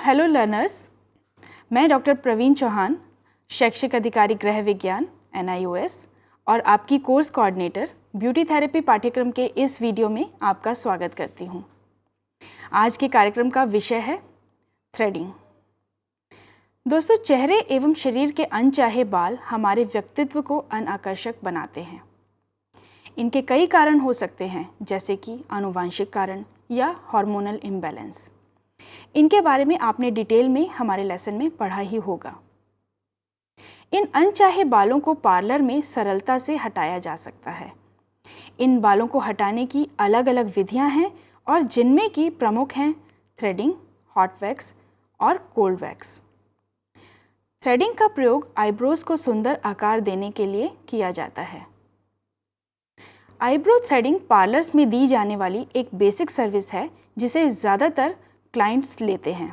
Hello learners, मैं doctor Praveen Chauhan, शैक्षिक अधिकारी गृह विज्ञान NIOS और आपकी कोर्स कोऑर्डिनेटर ब्यूटी थेरेपी पाठ्यक्रम के इस वीडियो में आपका स्वागत करती हूँ। आज के कार्यक्रम का विषय है थ्रेडिंग। दोस्तों, चेहरे एवं शरीर के अनचाहे बाल हमारे व्यक्तित्व को अनाकर्षक बनाते हैं। इनके कई कारण हो सकते हैं, जैसे कि आनुवांशिक कारण या हार्मोनल इम्बैलेंस। इनके बारे में आपने डिटेल में हमारे लेसन में पढ़ा ही होगा। इन अनचाहे बालों को पार्लर में सरलता से हटाया जा सकता है। इन बालों को हटाने की अलग अलग विधियां हैं और जिनमें की प्रमुख हैं थ्रेडिंग, हॉट वैक्स और कोल्ड वैक्स। थ्रेडिंग का प्रयोग आईब्रोज को सुंदर आकार देने के लिए किया जाता है। आईब्रो थ्रेडिंग पार्लर्स में दी जाने वाली एक बेसिक सर्विस है जिसे ज़्यादातर क्लाइंट्स लेते हैं।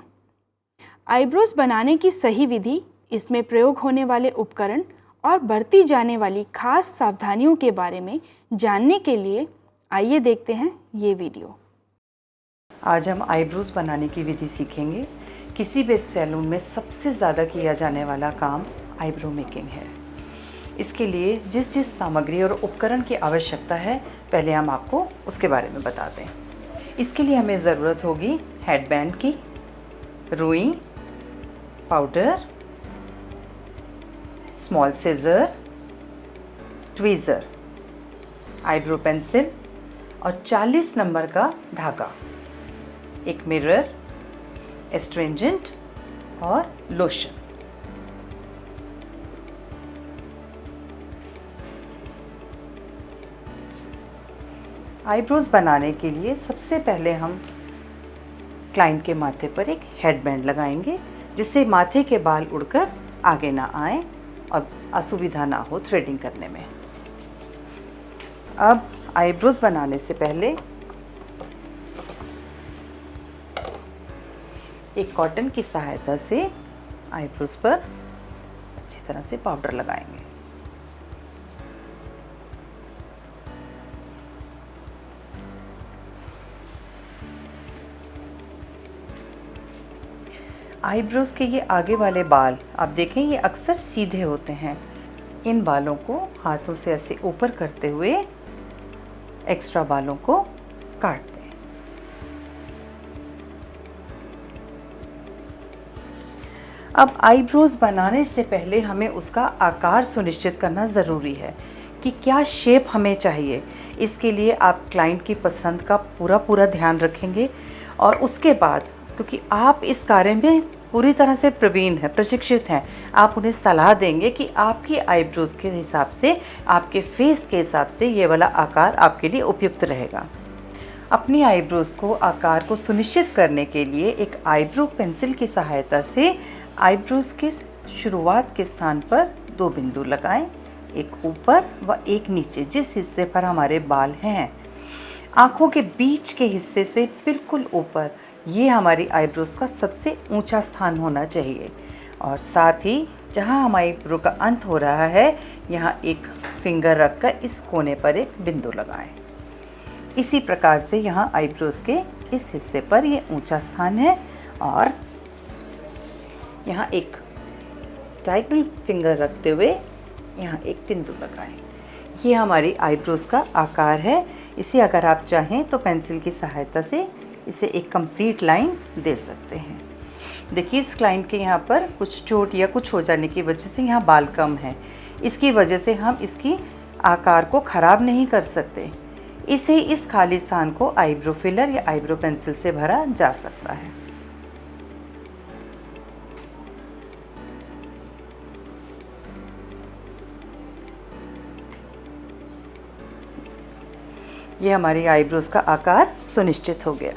आईब्रोज बनाने की सही विधि, इसमें प्रयोग होने वाले उपकरण और बरती जाने वाली खास सावधानियों के बारे में जानने के लिए आइए देखते हैं ये वीडियो। आज हम आईब्रोज बनाने की विधि सीखेंगे। किसी भी सैलून में सबसे ज़्यादा किया जाने वाला काम आईब्रो मेकिंग है। इसके लिए जिस जिस सामग्री और उपकरण की आवश्यकता है, पहले हम आपको उसके बारे में बताते हैं। इसके लिए हमें ज़रूरत होगी हेडबैंड की, रुई, powder, small scissor, tweezer, eyebrow pencil और 40 नंबर का धागा, एक मिरर, एस्ट्रिंजेंट और लोशन। आईब्रोज बनाने के लिए सबसे पहले हम क्लाइंट के माथे पर एक हेडबैंड लगाएंगे, जिससे माथे के बाल उड़कर आगे ना आए और असुविधा ना हो थ्रेडिंग करने में। अब आईब्रोज बनाने से पहले एक कॉटन की सहायता से आईब्रोज पर अच्छी तरह से पाउडर लगाएंगे। आईब्रोज के ये आगे वाले बाल आप देखें, ये अक्सर सीधे होते हैं। इन बालों को हाथों से ऐसे ऊपर करते हुए एक्स्ट्रा बालों को काट दें। अब आईब्रोज बनाने से पहले हमें उसका आकार सुनिश्चित करना ज़रूरी है कि क्या शेप हमें चाहिए। इसके लिए आप क्लाइंट की पसंद का पूरा ध्यान रखेंगे और उसके बाद, क्योंकि आप इस कार्य में पूरी तरह से प्रवीण हैं, प्रशिक्षित हैं, आप उन्हें सलाह देंगे कि आपकी आईब्रोज के हिसाब से, आपके फेस के हिसाब से ये वाला आकार आपके लिए उपयुक्त रहेगा। अपनी आईब्रोज को आकार को सुनिश्चित करने के लिए एक आईब्रो पेंसिल की सहायता से आईब्रोज के शुरुआत के स्थान पर 2 बिंदु लगाएं, एक ऊपर व एक नीचे, जिस हिस्से पर हमारे बाल हैं। आँखों के बीच के हिस्से से बिल्कुल ऊपर, ये हमारी आईब्रोज का सबसे ऊंचा स्थान होना चाहिए। और साथ ही जहां हमारी आईब्रो का अंत हो रहा है, यहां एक फिंगर रखकर इस कोने पर एक बिंदु लगाएं। इसी प्रकार से यहां आईब्रोज के इस हिस्से पर ये ऊंचा स्थान है और यहां एक डायगोनल फिंगर रखते हुए यहां एक बिंदु लगाएं। ये हमारी आईब्रोज का आकार है। इसे अगर आप चाहें तो पेंसिल की सहायता से इसे एक कंप्लीट लाइन दे सकते हैं। देखिए, इस क्लाइंट के यहाँ पर कुछ चोट या कुछ हो जाने की वजह से यहाँ बाल कम है। इसकी वजह से हम इसकी आकार को ख़राब नहीं कर सकते। इसे, इस खाली स्थान को आईब्रो फिलर या आईब्रो पेंसिल से भरा जा सकता है। ये हमारी आईब्रोज का आकार सुनिश्चित हो गया।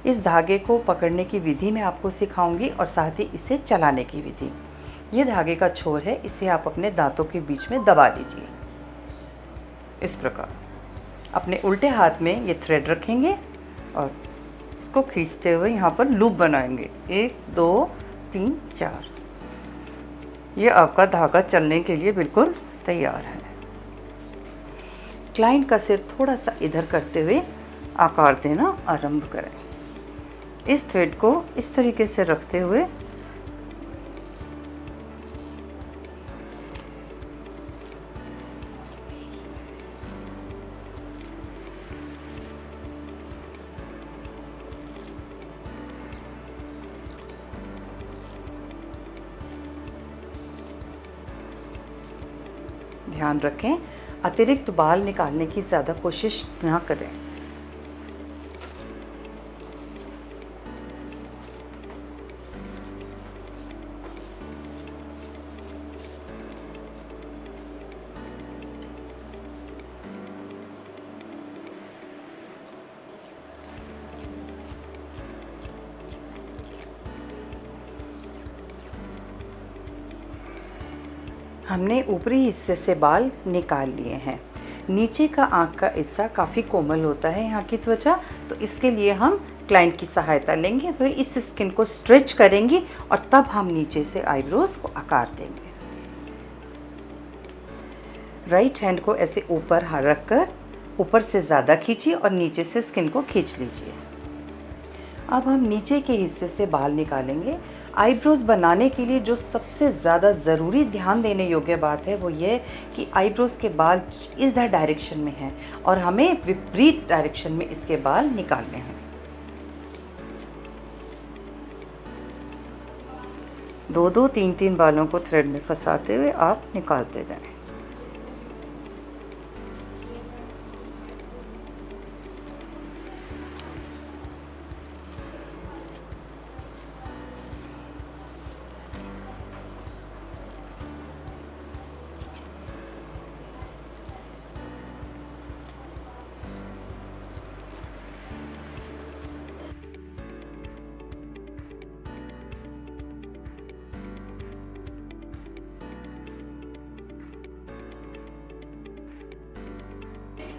इस धागे को पकड़ने की विधि मैं आपको सिखाऊंगी और साथ ही इसे चलाने की विधि। ये धागे का छोर है, इसे आप अपने दांतों के बीच में दबा लीजिए। इस प्रकार अपने उल्टे हाथ में ये थ्रेड रखेंगे और इसको खींचते हुए यहाँ पर लूप बनाएंगे। 1 2 3 4। ये आपका धागा चलने के लिए बिल्कुल तैयार है। क्लाइंट का सिर थोड़ा सा इधर करते हुए आकार देना आरंभ करें। इस थ्रेड को इस तरीके से रखते हुए ध्यान रखें, अतिरिक्त बाल निकालने की ज़्यादा कोशिश ना करें। हमने ऊपरी हिस्से से बाल निकाल लिए हैं। नीचे का आँख का हिस्सा काफ़ी कोमल होता है यहाँ की त्वचा, तो इसके लिए हम क्लाइंट की सहायता लेंगे। वह इस स्किन को स्ट्रेच करेंगी और तब हम नीचे से आईब्रोज को आकार देंगे। राइट हैंड को ऐसे ऊपर रख कर ऊपर से ज़्यादा खींचिए और नीचे से स्किन को खींच लीजिए। अब हम नीचे के हिस्से से बाल निकालेंगे। आईब्रोज बनाने के लिए जो सबसे ज़्यादा ज़रूरी ध्यान देने योग्य बात है वो ये कि आईब्रोज के बाल इधर डायरेक्शन में हैं और हमें विपरीत डायरेक्शन में इसके बाल निकालने हैं। 2-2, 3-3 बालों को थ्रेड में फंसाते हुए आप निकालते जाएं।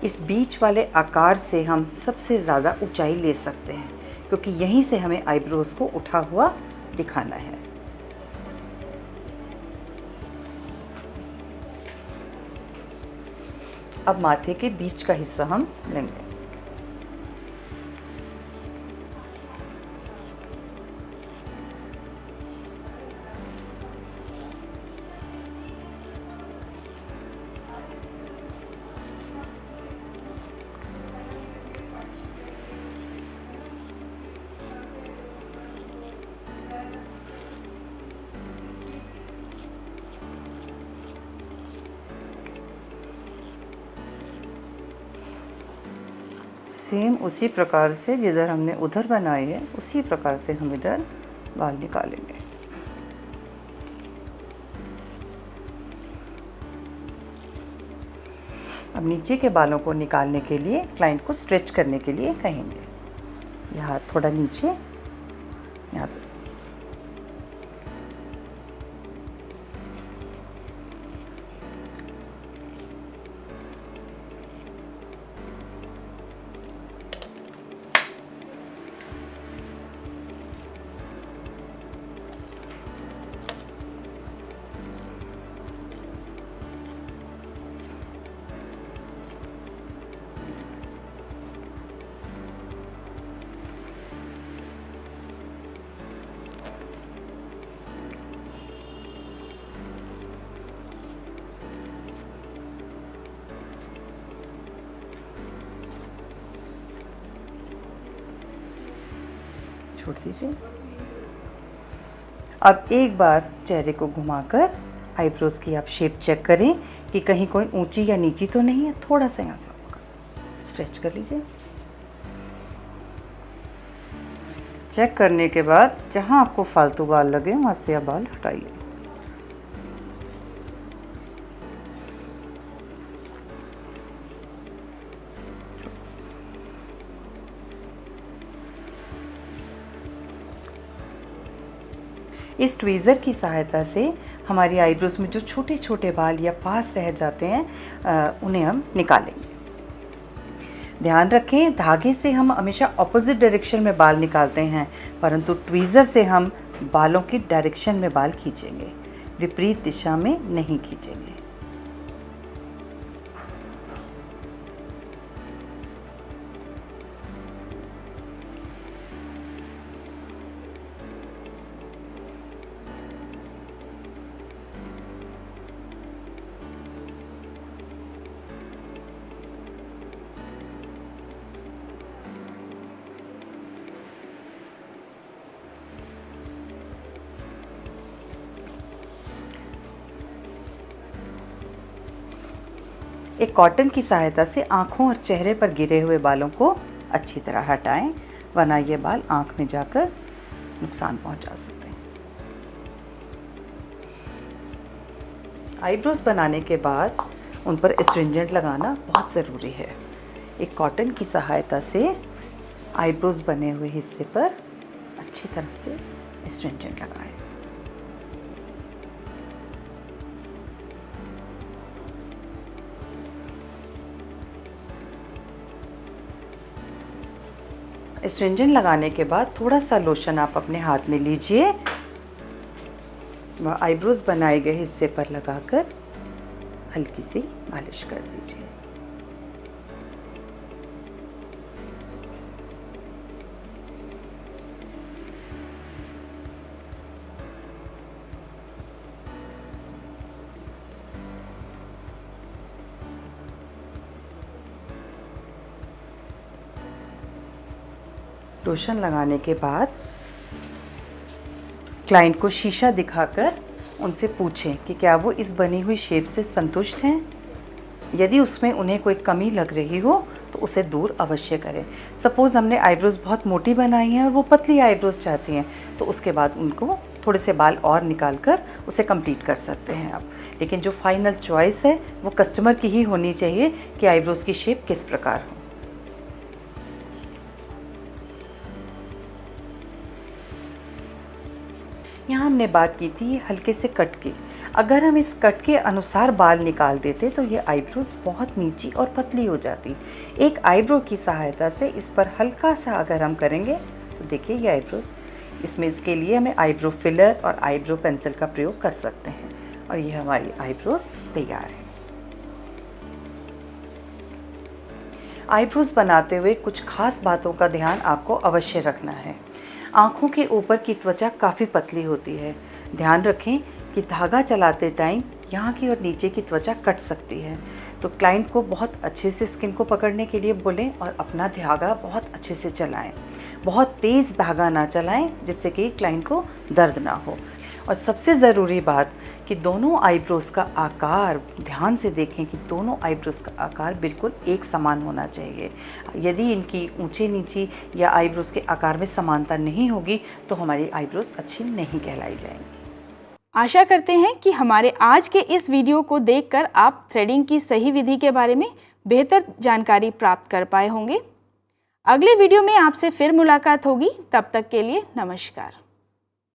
इस बीच वाले आकार से हम सबसे ज़्यादा ऊंचाई ले सकते हैं, क्योंकि यहीं से हमें आईब्रोज को उठा हुआ दिखाना है। अब माथे के बीच का हिस्सा हम लेंगे। सेम उसी प्रकार से जिधर हमने उधर बनाए है उसी प्रकार से हम इधर बाल निकालेंगे। अब नीचे के बालों को निकालने के लिए क्लाइंट को स्ट्रेच करने के लिए कहेंगे। यह हाथ थोड़ा नीचे, यहाँ से छोड़ दीजिए। अब एक बार चेहरे को घुमाकर आईब्रोज की आप शेप चेक करें कि कहीं कोई ऊंची या नीची तो नहीं है। थोड़ा सा यहाँ से स्ट्रेच कर लीजिए। चेक करने के बाद जहाँ आपको फालतू बाल लगे वहाँ से आप बाल हटाइए। इस ट्वीज़र की सहायता से हमारी आईब्रोज में जो छोटे छोटे बाल या पास रह जाते हैं उन्हें हम निकालेंगे। ध्यान रखें, धागे से हम हमेशा ऑपोजिट डायरेक्शन में बाल निकालते हैं, परंतु ट्वीज़र से हम बालों की डायरेक्शन में बाल खींचेंगे, विपरीत दिशा में नहीं खींचेंगे। एक कॉटन की सहायता से आँखों और चेहरे पर गिरे हुए बालों को अच्छी तरह हटाएं, वरना ये बाल आँख में जाकर नुकसान पहुंचा सकते हैं। आईब्रोज बनाने के बाद उन पर एस्ट्रिंजेंट लगाना बहुत ज़रूरी है। एक कॉटन की सहायता से आईब्रोज बने हुए हिस्से पर अच्छी तरह से एस्ट्रिंजेंट लगाएं। एस्ट्रिंजेंट लगाने के बाद थोड़ा सा लोशन आप अपने हाथ में लीजिए, वह आईब्रोज बनाए गए हिस्से पर लगाकर हल्की सी मालिश कर दीजिए। लोशन लगाने के बाद क्लाइंट को शीशा दिखाकर उनसे पूछें कि क्या वो इस बनी हुई शेप से संतुष्ट हैं। यदि उसमें उन्हें कोई कमी लग रही हो तो उसे दूर अवश्य करें। सपोज़ हमने आईब्रोज बहुत मोटी बनाई हैं और वो पतली आईब्रोज चाहती हैं, तो उसके बाद उनको थोड़े से बाल और निकाल कर उसे कंप्लीट कर सकते हैं आप। लेकिन जो फाइनल चॉइस है वो कस्टमर की ही होनी चाहिए कि आईब्रोज की शेप किस प्रकार हो। यहाँ हमने बात की थी हल्के से कट की। अगर हम इस कट के अनुसार बाल निकाल देते तो ये आईब्रोज बहुत नीची और पतली हो जाती। एक आईब्रो की सहायता से इस पर हल्का सा अगर हम करेंगे तो देखिए ये आईब्रोज, इसके लिए हमें आईब्रो फिलर और आईब्रो पेंसिल का प्रयोग कर सकते हैं और ये हमारी आईब्रोज तैयार है। आईब्रोज बनाते हुए कुछ खास बातों का ध्यान आपको अवश्य रखना है। आँखों के ऊपर की त्वचा काफ़ी पतली होती है। ध्यान रखें कि धागा चलाते टाइम यहाँ की और नीचे की त्वचा कट सकती है, तो क्लाइंट को बहुत अच्छे से स्किन को पकड़ने के लिए बोलें और अपना धागा बहुत अच्छे से चलाएं। बहुत तेज़ धागा ना चलाएं जिससे कि क्लाइंट को दर्द ना हो। और सबसे ज़रूरी बात कि दोनों आईब्रोज का आकार ध्यान से देखें कि दोनों आईब्रोज का आकार बिल्कुल एक समान होना चाहिए। यदि इनकी ऊंचे नीची या आईब्रोज के आकार में समानता नहीं होगी तो हमारी आईब्रोज अच्छी नहीं कहलाई जाएंगी। आशा करते हैं कि हमारे आज के इस वीडियो को देखकर आप थ्रेडिंग की सही विधि के बारे में बेहतर जानकारी प्राप्त कर पाए होंगे। अगले वीडियो में आपसे फिर मुलाकात होगी। तब तक के लिए नमस्कार।